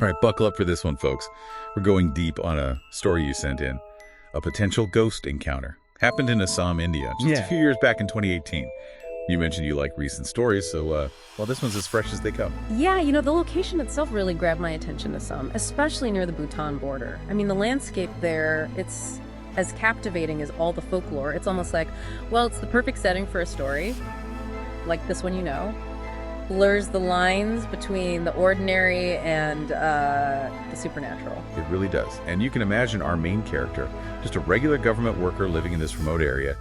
All right, buckle up for this one, folks. We're going deep on a story you sent in. A potential ghost encounter. Happened in Assam, India, just a few years back in 2018. You mentioned you like recent stories, so, well, this one's as fresh as they come. Yeah, the location itself really grabbed my attention to some, especially near the Bhutan border. I mean, the landscape there, it's as captivating as all the folklore. It's almost like, well, it's the perfect setting for a story, like this one blurs the lines between the ordinary and the supernatural. It really does. And you can imagine our main character, just a regular government worker living in this remote area,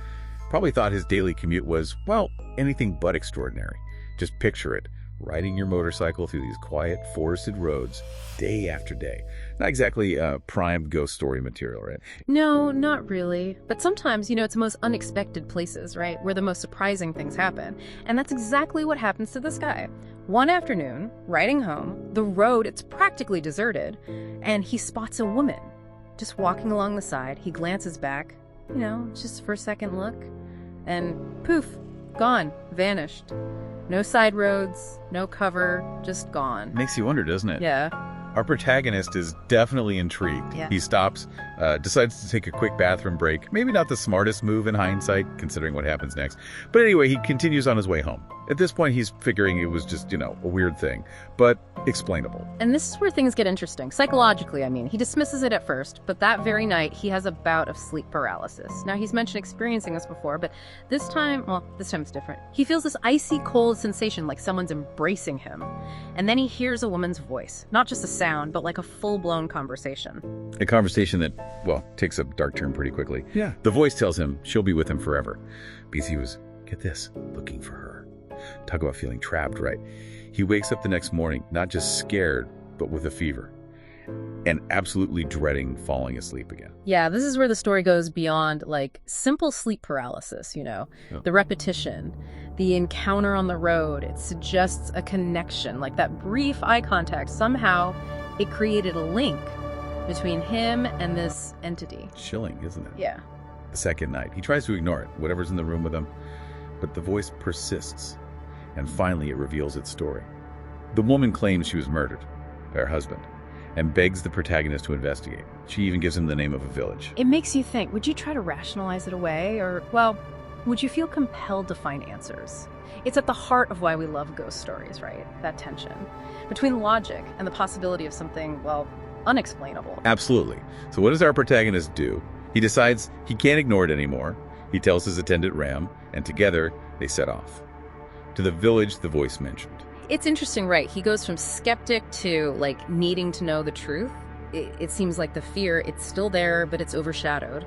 probably thought his daily commute was, well, anything but extraordinary. Just picture it, riding your motorcycle through these quiet, forested roads day after day. Not exactly prime ghost story material, right? No, not really. But sometimes, it's the most unexpected places, right, where the most surprising things happen. And that's exactly what happens to this guy. One afternoon, riding home, the road, it's practically deserted, and he spots a woman just walking along the side. He glances back, just for a second look, and poof, gone, vanished. No side roads, no cover, just gone. Makes you wonder, doesn't it? Yeah. Our protagonist is definitely intrigued. Yeah. He stops, decides to take a quick bathroom break. Maybe not the smartest move in hindsight, considering what happens next. But anyway, he continues on his way home. At this point, he's figuring it was just, a weird thing, but explainable. And this is where things get interesting. Psychologically, he dismisses it at first, but that very night, he has a bout of sleep paralysis. Now, he's mentioned experiencing this before, but this time it's different. He feels this icy cold sensation like someone's embracing him. And then he hears a woman's voice, not just a sound, but like a full-blown conversation. A conversation that, well, takes a dark turn pretty quickly. Yeah. The voice tells him she'll be with him forever. Because he was, get this, looking for her. Talk about feeling trapped, right? He wakes up the next morning, not just scared, but with a fever. And absolutely dreading falling asleep again. Yeah, this is where the story goes beyond, simple sleep paralysis, The repetition, the encounter on the road, it suggests a connection, like that brief eye contact. Somehow, it created a link between him and this entity. Chilling, isn't it? Yeah. The second night, he tries to ignore it, whatever's in the room with him, but the voice persists, and finally it reveals its story. The woman claims she was murdered by her husband, and begs the protagonist to investigate. She even gives him the name of a village. It makes you think, would you try to rationalize it away? Or, well, would you feel compelled to find answers? It's at the heart of why we love ghost stories, right? That tension between logic and the possibility of something, well, unexplainable. Absolutely. So what does our protagonist do? He decides he can't ignore it anymore. He tells his attendant Ram, and together they set off to the village the voice mentioned. It's interesting, right? He goes from skeptic to, needing to know the truth. It seems like the fear, it's still there, but it's overshadowed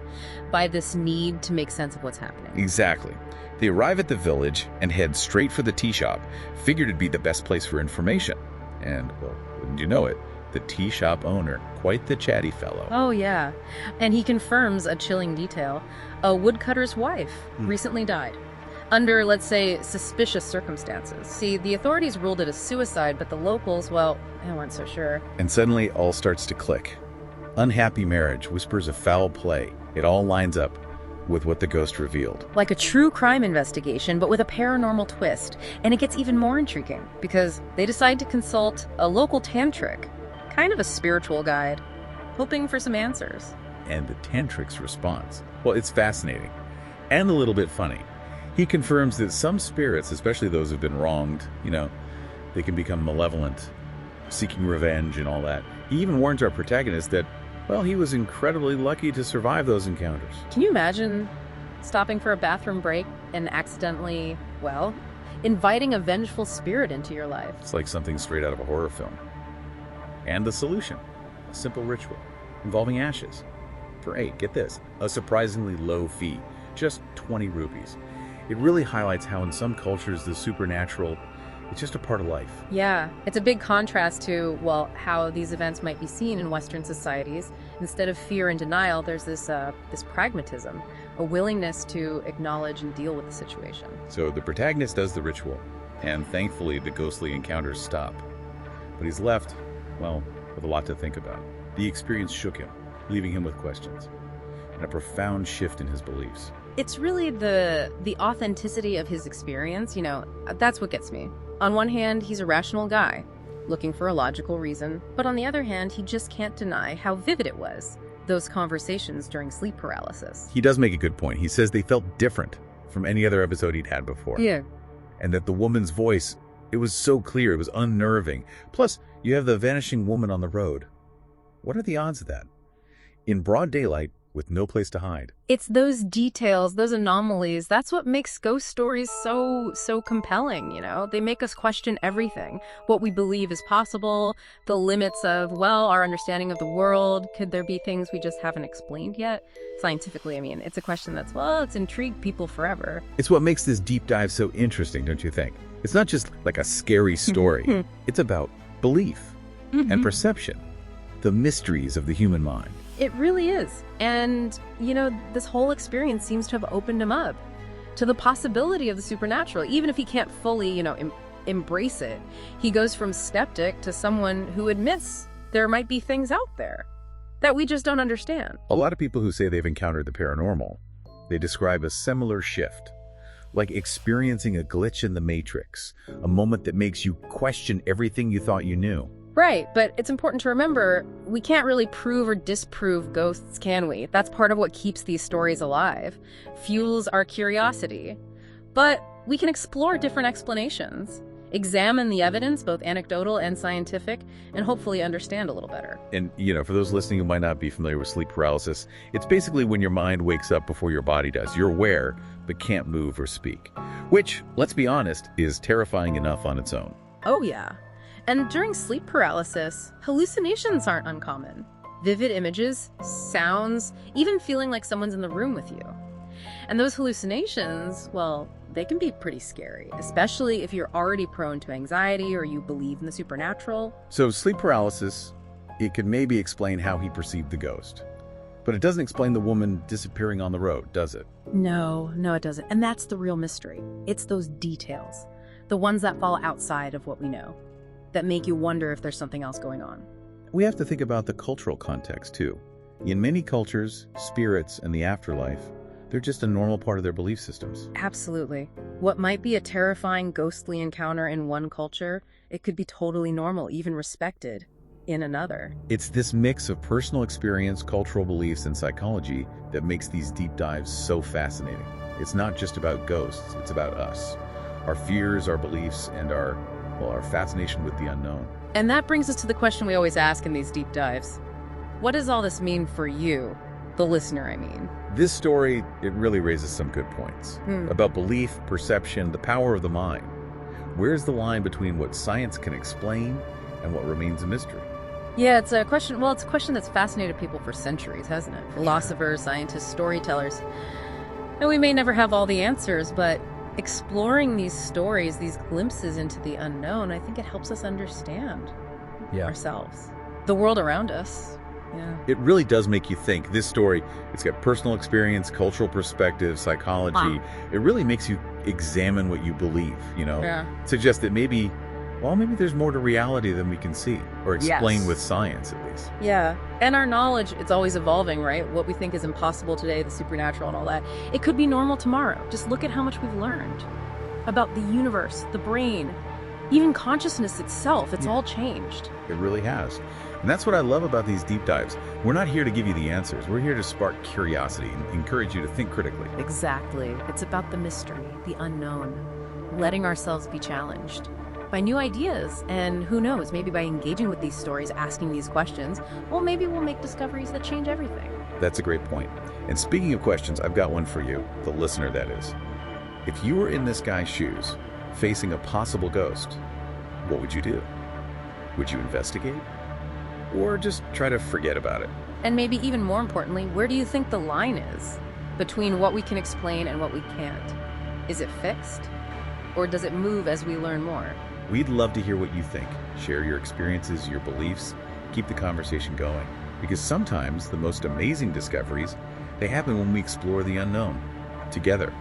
by this need to make sense of what's happening. Exactly. They arrive at the village and head straight for the tea shop. Figured it'd be the best place for information. And, well, wouldn't you know it, the tea shop owner, quite the chatty fellow. Oh, yeah. And he confirms a chilling detail. A woodcutter's wife recently died. Under, let's say, suspicious circumstances. See, the authorities ruled it a suicide, but the locals, well, they weren't so sure. And suddenly, all starts to click. Unhappy marriage, whispers of foul play. It all lines up with what the ghost revealed. Like a true crime investigation, but with a paranormal twist. And it gets even more intriguing, because they decide to consult a local tantrik, kind of a spiritual guide, hoping for some answers. And the tantrik's response, well, it's fascinating. And a little bit funny. He confirms that some spirits, especially those who've been wronged, they can become malevolent, seeking revenge and all that. He even warns our protagonist that, well, he was incredibly lucky to survive those encounters. Can you imagine stopping for a bathroom break and accidentally, well, inviting a vengeful spirit into your life? It's like something straight out of a horror film. And the solution, a simple ritual involving ashes. For get this, a surprisingly low fee, just 20 rupees. It really highlights how in some cultures the supernatural, it's just a part of life. Yeah, it's a big contrast to, well, how these events might be seen in Western societies. Instead of fear and denial, there's this pragmatism, a willingness to acknowledge and deal with the situation. So the protagonist does the ritual, and thankfully the ghostly encounters stop. But he's left, well, with a lot to think about. The experience shook him, leaving him with questions, and a profound shift in his beliefs. It's really the authenticity of his experience, that's what gets me. On one hand, he's a rational guy, looking for a logical reason, but on the other hand, he just can't deny how vivid it was, those conversations during sleep paralysis. He does make a good point. He says they felt different from any other episode he'd had before. Yeah. And that the woman's voice, it was so clear, it was unnerving. Plus, you have the vanishing woman on the road. What are the odds of that? In broad daylight, with no place to hide. It's those details, those anomalies, that's what makes ghost stories so compelling, you know? They make us question everything. What we believe is possible, the limits of, well, our understanding of the world. Could there be things we just haven't explained yet? Scientifically, I mean, it's a question that's, well, it's intrigued people forever. It's what makes this deep dive so interesting, don't you think? It's not just like a scary story. It's about belief and perception, the mysteries of the human mind. It really is. And, you know, this whole experience seems to have opened him up to the possibility of the supernatural. Even if he can't fully, you know, embrace it, he goes from skeptic to someone who admits there might be things out there that we just don't understand. A lot of people who say they've encountered the paranormal, they describe a similar shift, like experiencing a glitch in the matrix, a moment that makes you question everything you thought you knew. Right, but it's important to remember, we can't really prove or disprove ghosts, can we? That's part of what keeps these stories alive, fuels our curiosity. But we can explore different explanations, examine the evidence, both anecdotal and scientific, and hopefully understand a little better. And, you know, for those listening who might not be familiar with sleep paralysis, it's basically when your mind wakes up before your body does. You're aware, but can't move or speak. Which, let's be honest, is terrifying enough on its own. Oh yeah. And during sleep paralysis, hallucinations aren't uncommon. Vivid images, sounds, even feeling like someone's in the room with you. And those hallucinations, well, they can be pretty scary, especially if you're already prone to anxiety or you believe in the supernatural. So sleep paralysis, it could maybe explain how he perceived the ghost. But it doesn't explain the woman disappearing on the road, does it? No, it doesn't. And that's the real mystery. It's those details, the ones that fall outside of what we know, that make you wonder if there's something else going on. We have to think about the cultural context, too. In many cultures, spirits and the afterlife, they're just a normal part of their belief systems. Absolutely. What might be a terrifying ghostly encounter in one culture, it could be totally normal, even respected, in another. It's this mix of personal experience, cultural beliefs, and psychology that makes these deep dives so fascinating. It's not just about ghosts, it's about us. Our fears, our beliefs, and our fascination with the unknown. And that brings us to the question we always ask in these deep dives. What does all this mean for you? The listener, I mean. This story, it really raises some good points about belief, perception, the power of the mind. Where's the line between what science can explain and what remains a mystery? Yeah, it's a question that's fascinated people for centuries, hasn't it? Philosophers, scientists, storytellers. And we may never have all the answers, but exploring these stories, these glimpses into the unknown, I think it helps us understand ourselves, the world around us. Yeah. It really does make you think. This story, it's got personal experience, cultural perspective, psychology. It really makes you examine what you believe, you know? Yeah. Suggests that maybe there's more to reality than we can see, or explain with science, at least. Yeah. And our knowledge, it's always evolving, right? What we think is impossible today, the supernatural and all that, it could be normal tomorrow. Just look at how much we've learned about the universe, the brain, even consciousness itself. It's all changed. It really has. And that's what I love about these deep dives. We're not here to give you the answers. We're here to spark curiosity and encourage you to think critically. Exactly. It's about the mystery, the unknown, letting ourselves be challenged by new ideas. And who knows, maybe by engaging with these stories, asking these questions, well, maybe we'll make discoveries that change everything. That's a great point. And speaking of questions, I've got one for you, the listener that is. If you were in this guy's shoes, facing a possible ghost, what would you do? Would you investigate? Or just try to forget about it? And maybe even more importantly, where do you think the line is between what we can explain and what we can't? Is it fixed? Or does it move as we learn more? We'd love to hear what you think. Share your experiences, your beliefs. Keep the conversation going. Because sometimes the most amazing discoveries, they happen when we explore the unknown together.